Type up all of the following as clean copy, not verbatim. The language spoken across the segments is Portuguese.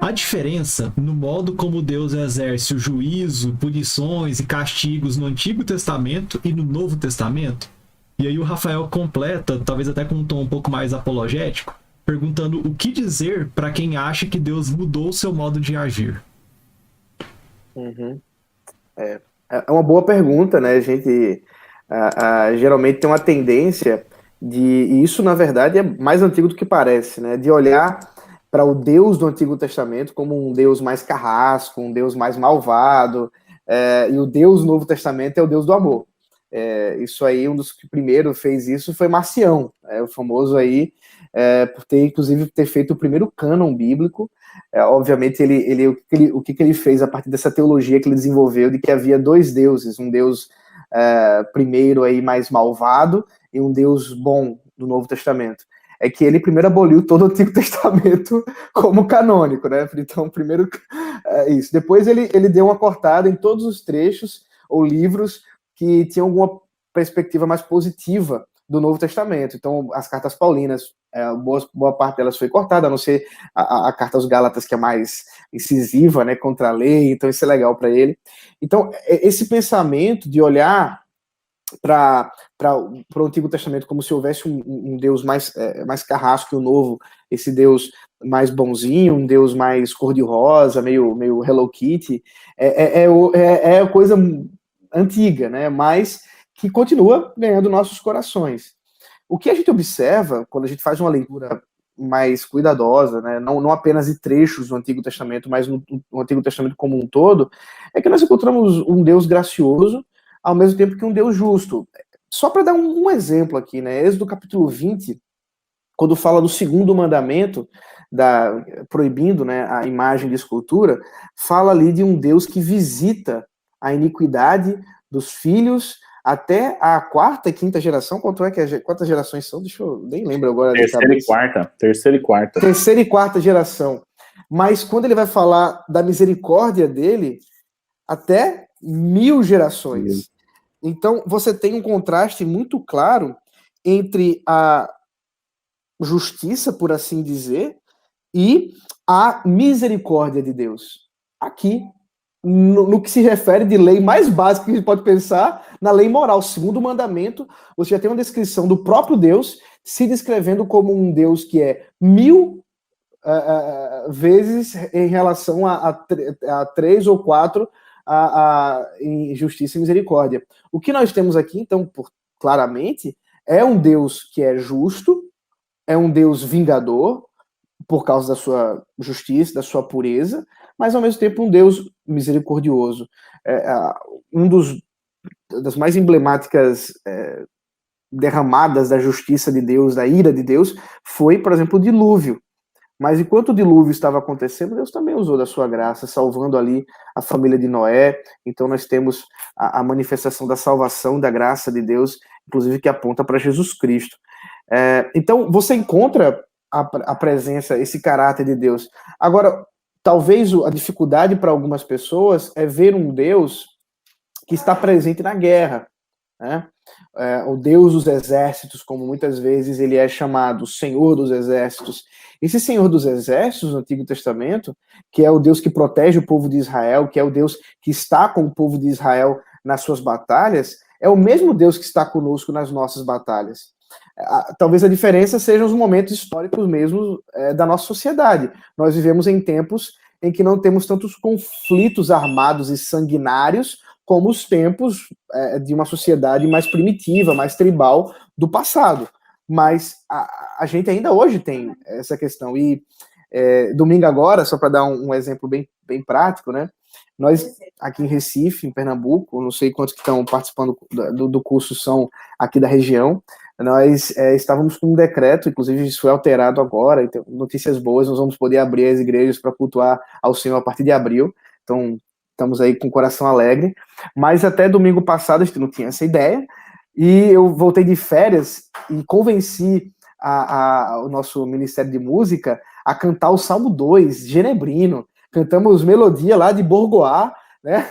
A diferença no modo como Deus exerce o juízo, punições e castigos no Antigo Testamento e no Novo Testamento? E aí o Rafael completa, talvez até com um tom um pouco mais apologético, perguntando o que dizer para quem acha que Deus mudou o seu modo de agir. Uhum. É uma boa pergunta, né? A gente geralmente tem uma tendência e isso na verdade é mais antigo do que parece, né? De olhar para o Deus do Antigo Testamento como um Deus mais carrasco, um Deus mais malvado, e o Deus do Novo Testamento é o Deus do amor. Isso aí, um dos que primeiro fez isso foi Marcião, o famoso aí, por ter, inclusive, ter feito o primeiro cânon bíblico. Obviamente, o que ele fez a partir dessa teologia que ele desenvolveu de que havia dois deuses, um Deus primeiro aí mais malvado e um Deus bom do Novo Testamento. É que ele primeiro aboliu todo o Antigo Testamento como canônico, né? Então, primeiro isso. Depois ele deu uma cortada em todos os trechos ou livros que tinham alguma perspectiva mais positiva do Novo Testamento. Então, as cartas paulinas, boa parte delas foi cortada, a não ser a carta aos Gálatas, que é mais incisiva, né, contra a lei, então isso é legal para ele. Então, esse pensamento de olhar para o Antigo Testamento como se houvesse um Deus mais carrasco que o Novo, esse Deus mais bonzinho, um Deus mais cor-de-rosa, meio Hello Kitty, é coisa antiga, né? Mas que continua ganhando nossos corações. O que a gente observa quando a gente faz uma leitura mais cuidadosa, né? Não apenas de trechos do Antigo Testamento, mas no Antigo Testamento como um todo, é que nós encontramos um Deus gracioso, ao mesmo tempo que um Deus justo. Só para dar um exemplo aqui, né? Êxodo capítulo 20, quando fala do segundo mandamento, proibindo, né, a imagem de escultura, fala ali de um Deus que visita a iniquidade dos filhos até a quarta e quinta geração. Quantas gerações são? Nem lembro agora de cabeça. Terceira e quarta. Terceira e quarta geração. Mas quando ele vai falar da misericórdia dele, até 1000 gerações. Então, você tem um contraste muito claro entre a justiça, por assim dizer, e a misericórdia de Deus. Aqui, no que se refere de lei mais básica que a gente pode pensar, na lei moral, segundo o mandamento, você já tem uma descrição do próprio Deus se descrevendo como um Deus que é 1000 vezes em relação a 3 ou 4 em justiça e misericórdia. O que nós temos aqui, então, claramente, é um Deus que é justo, é um Deus vingador, por causa da sua justiça, da sua pureza, mas ao mesmo tempo um Deus misericordioso. Das mais emblemáticas derramadas da justiça de Deus, da ira de Deus, foi, por exemplo, o dilúvio. Mas enquanto o dilúvio estava acontecendo, Deus também usou da sua graça, salvando ali a família de Noé. Então nós temos a manifestação da salvação, da graça de Deus, inclusive que aponta para Jesus Cristo. Então você encontra a presença, esse caráter de Deus. Agora, talvez a dificuldade para algumas pessoas é ver um Deus que está presente na guerra, né? O Deus dos exércitos, como muitas vezes ele é chamado, o Senhor dos exércitos. Esse Senhor dos exércitos no Antigo Testamento, que é o Deus que protege o povo de Israel, que é o Deus que está com o povo de Israel nas suas batalhas, é o mesmo Deus que está conosco nas nossas batalhas. Talvez a diferença sejam os momentos históricos mesmo da nossa sociedade. Nós vivemos em tempos em que não temos tantos conflitos armados e sanguinários como os tempos de uma sociedade mais primitiva, mais tribal do passado. Mas a gente ainda hoje tem essa questão. E domingo agora, só para dar um exemplo bem prático, né? Nós, aqui em Recife, em Pernambuco, não sei quantos que estão participando do curso são aqui da região, nós estávamos com um decreto, inclusive isso foi alterado agora, então, notícias boas, nós vamos poder abrir as igrejas para cultuar ao Senhor a partir de abril, então estamos aí com o coração alegre, mas até domingo passado a gente não tinha essa ideia, e eu voltei de férias e convenci o nosso Ministério de Música a cantar o Salmo 2, genebrino, cantamos melodia lá de Borgoá, né?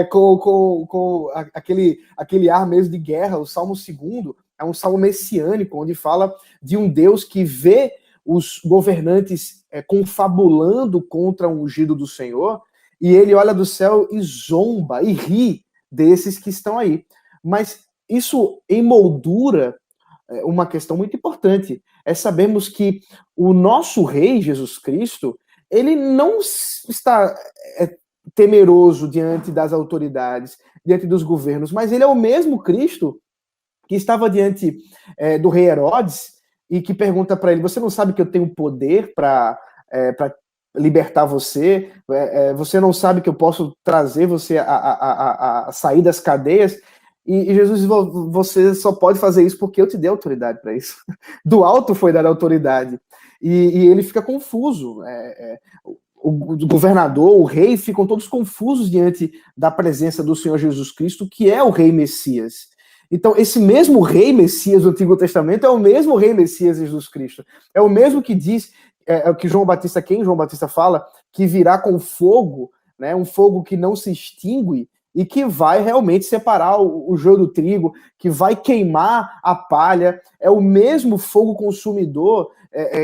Com aquele ar mesmo de guerra. O Salmo 2 é um salmo messiânico, onde fala de um Deus que vê os governantes confabulando contra o ungido do Senhor, e ele olha do céu e zomba e ri desses que estão aí. Mas isso emoldura uma questão muito importante, é sabermos que o nosso rei, Jesus Cristo, ele não está temeroso diante das autoridades, diante dos governos, mas ele é o mesmo Cristo que estava diante do rei Herodes e que pergunta para ele, você não sabe que eu tenho poder para libertar você? Você não sabe que eu posso trazer você a sair das cadeias? E Jesus diz, você só pode fazer isso porque eu te dei autoridade para isso. Do alto foi dada autoridade. E ele fica confuso. O governador, o rei, ficam todos confusos diante da presença do Senhor Jesus Cristo, que é o rei Messias. Então, esse mesmo rei Messias do Antigo Testamento é o mesmo rei Messias Jesus Cristo. É o mesmo que diz, que João Batista, quem João Batista fala, que virá com fogo, né, um fogo que não se extingue, e que vai realmente separar o joio do trigo, que vai queimar a palha. É o mesmo fogo consumidor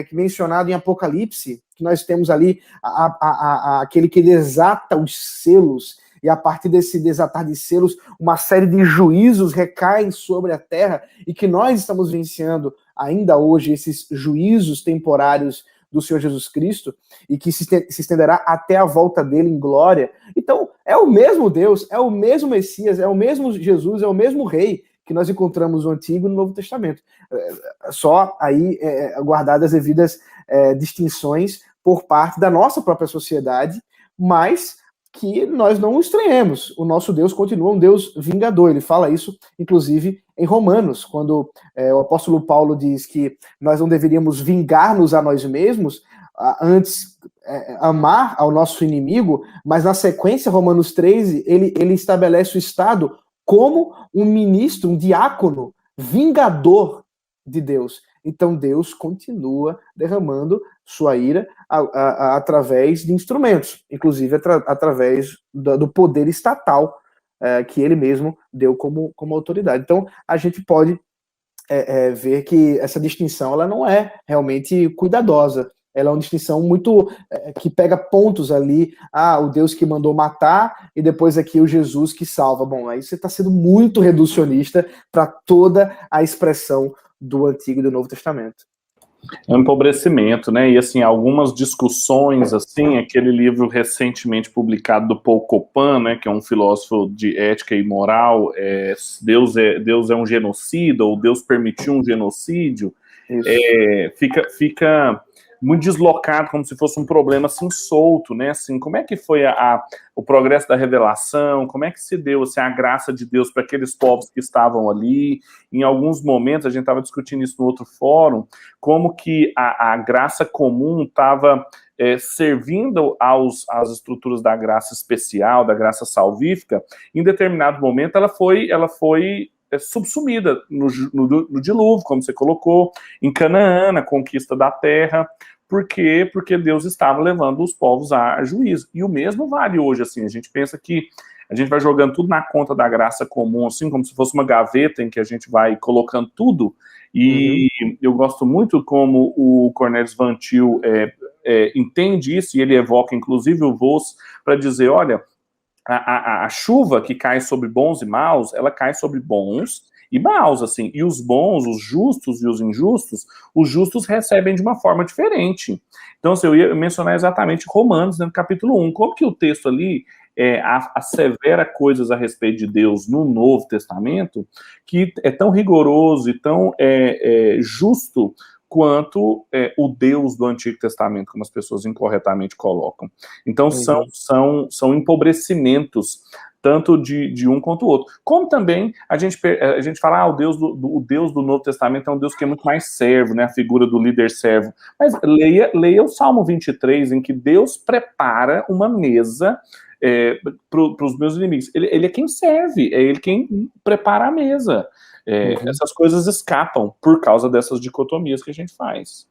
que mencionado em Apocalipse, que nós temos ali aquele que desata os selos, e a partir desse desatar de selos, uma série de juízos recaem sobre a terra, e que nós estamos vivenciando ainda hoje esses juízos temporários do Senhor Jesus Cristo, e que se estenderá até a volta dele em glória. Então, é o mesmo Deus, é o mesmo Messias, é o mesmo Jesus, é o mesmo Rei que nós encontramos no Antigo e no Novo Testamento. Só aí guardadas as devidas distinções por parte da nossa própria sociedade, mas que nós não estranhemos. O nosso Deus continua um Deus vingador. Ele fala isso, inclusive, em Romanos, quando o apóstolo Paulo diz que nós não deveríamos vingar-nos a nós mesmos, antes amar ao nosso inimigo, mas na sequência, Romanos 13, ele estabelece o Estado como um ministro, um diácono, vingador de Deus. Então Deus continua derramando sua ira através de instrumentos, inclusive através do poder estatal que ele mesmo deu como autoridade. Então a gente pode ver que essa distinção ela não é realmente cuidadosa. Ela é uma distinção muito que pega pontos ali, o Deus que mandou matar e depois aqui o Jesus que salva. Bom, aí você está sendo muito reducionista para toda a expressão do Antigo e do Novo Testamento. É um empobrecimento, né? E assim, algumas discussões, assim, aquele livro recentemente publicado do Paul Copan, né, que é um filósofo de ética e moral, Deus é um genocida, ou Deus permitiu um genocídio, fica muito deslocado, como se fosse um problema assim solto, né? Assim, como é que foi o progresso da revelação? Como é que se deu assim, a graça de Deus para aqueles povos que estavam ali? Em alguns momentos, a gente estava discutindo isso no outro fórum, como que a graça comum estava servindo às estruturas da graça especial, da graça salvífica. Em determinado momento, ela foi subsumida no dilúvio, como você colocou, em Canaã, na conquista da terra. Por quê? Porque Deus estava levando os povos a juízo. E o mesmo vale hoje, assim, a gente pensa que a gente vai jogando tudo na conta da graça comum, assim, como se fosse uma gaveta em que a gente vai colocando tudo, e eu gosto muito como o Cornelius Van Til entende isso, e ele evoca, inclusive, o Vos para dizer, olha, a chuva que cai sobre bons e maus, ela cai sobre bons e maus, assim, e os bons, os justos e os justos recebem de uma forma diferente. Então, assim, eu ia mencionar exatamente Romanos, no capítulo 1, como que o texto ali assevera coisas a respeito de Deus no Novo Testamento, que é tão rigoroso e tão justo quanto o Deus do Antigo Testamento, como as pessoas incorretamente colocam. Então, são empobrecimentos, tanto de um quanto o outro. Como também a gente fala, o Deus do Novo Testamento é um Deus que é muito mais servo, né? A figura do líder servo. Mas leia o Salmo 23, em que Deus prepara uma mesa para os meus inimigos. Ele é quem serve, é ele quem prepara a mesa. Essas coisas escapam por causa dessas dicotomias que a gente faz.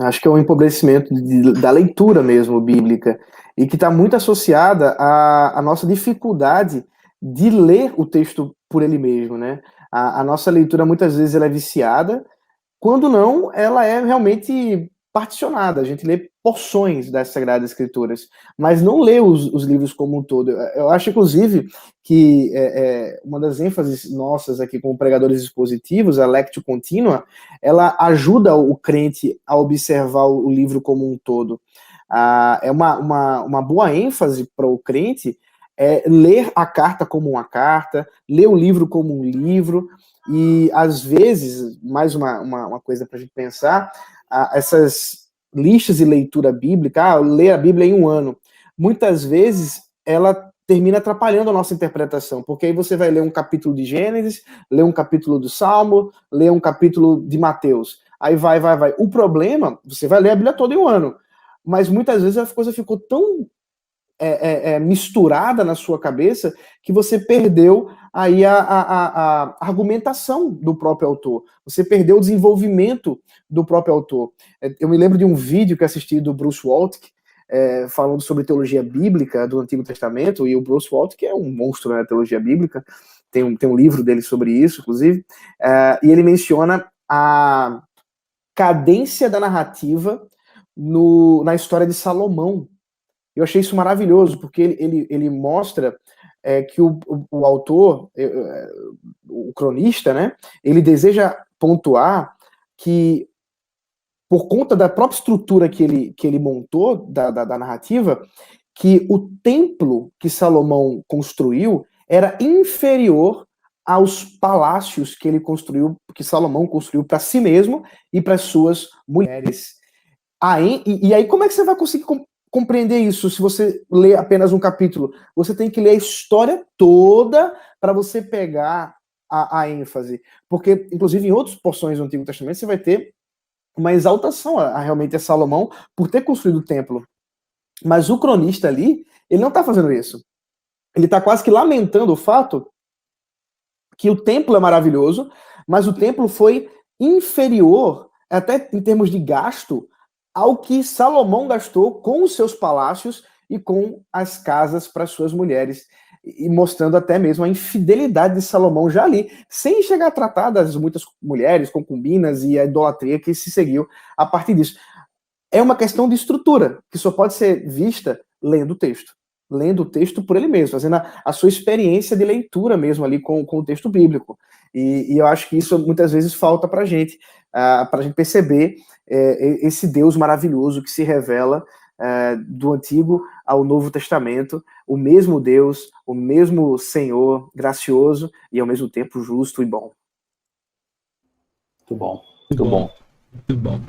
Acho que é um empobrecimento da leitura mesmo bíblica, e que está muito associada à nossa dificuldade de ler o texto por ele mesmo, né? A nossa leitura muitas vezes ela é viciada, quando não, ela é realmente particionada. A gente lê porções das Sagradas Escrituras, mas não lê os livros como um todo. Eu acho, inclusive, que uma das ênfases nossas aqui como pregadores expositivos, a lectio continua, ela ajuda o crente a observar o livro como um todo. É uma boa ênfase para o crente ler a carta como uma carta, ler o livro como um livro, e às vezes, mais uma coisa para a gente pensar, essas listas de leitura bíblica, ler a Bíblia em um ano, muitas vezes ela termina atrapalhando a nossa interpretação, porque aí você vai ler um capítulo de Gênesis, ler um capítulo do Salmo, ler um capítulo de Mateus, aí vai. O problema, você vai ler a Bíblia toda em um ano, mas muitas vezes a coisa ficou tão misturada na sua cabeça que você perdeu aí a argumentação do próprio autor. Você perdeu o desenvolvimento do próprio autor. Eu me lembro de um vídeo que assisti do Bruce Waltke, falando sobre teologia bíblica do Antigo Testamento, e o Bruce Waltke é um monstro na teologia bíblica, tem um livro dele sobre isso, inclusive, e ele menciona a cadência da narrativa na história de Salomão. Eu achei isso maravilhoso, porque ele mostra que o autor, o cronista, né, ele deseja pontuar que, por conta da própria estrutura que ele montou, da narrativa, que o templo que Salomão construiu era inferior aos palácios que Salomão construiu para si mesmo e para suas mulheres. E aí, como é que você vai conseguir compreender isso se você lê apenas um capítulo? Você tem que ler a história toda para você pegar a ênfase. Porque, inclusive, em outras porções do Antigo Testamento, você vai ter uma exaltação realmente a Salomão por ter construído o templo. Mas o cronista ali, ele não está fazendo isso. Ele está quase que lamentando o fato que o templo é maravilhoso, mas o templo foi inferior, até em termos de gasto, ao que Salomão gastou com os seus palácios e com as casas para suas mulheres, e mostrando até mesmo a infidelidade de Salomão já ali, sem chegar a tratar das muitas mulheres, concubinas e a idolatria que se seguiu a partir disso. É uma questão de estrutura, que só pode ser vista lendo o texto por ele mesmo, fazendo a sua experiência de leitura mesmo ali com o texto bíblico. E eu acho que isso muitas vezes falta para a gente perceber esse Deus maravilhoso que se revela do Antigo ao Novo Testamento, o mesmo Deus, o mesmo Senhor gracioso e ao mesmo tempo justo e bom. Muito bom. Muito bom.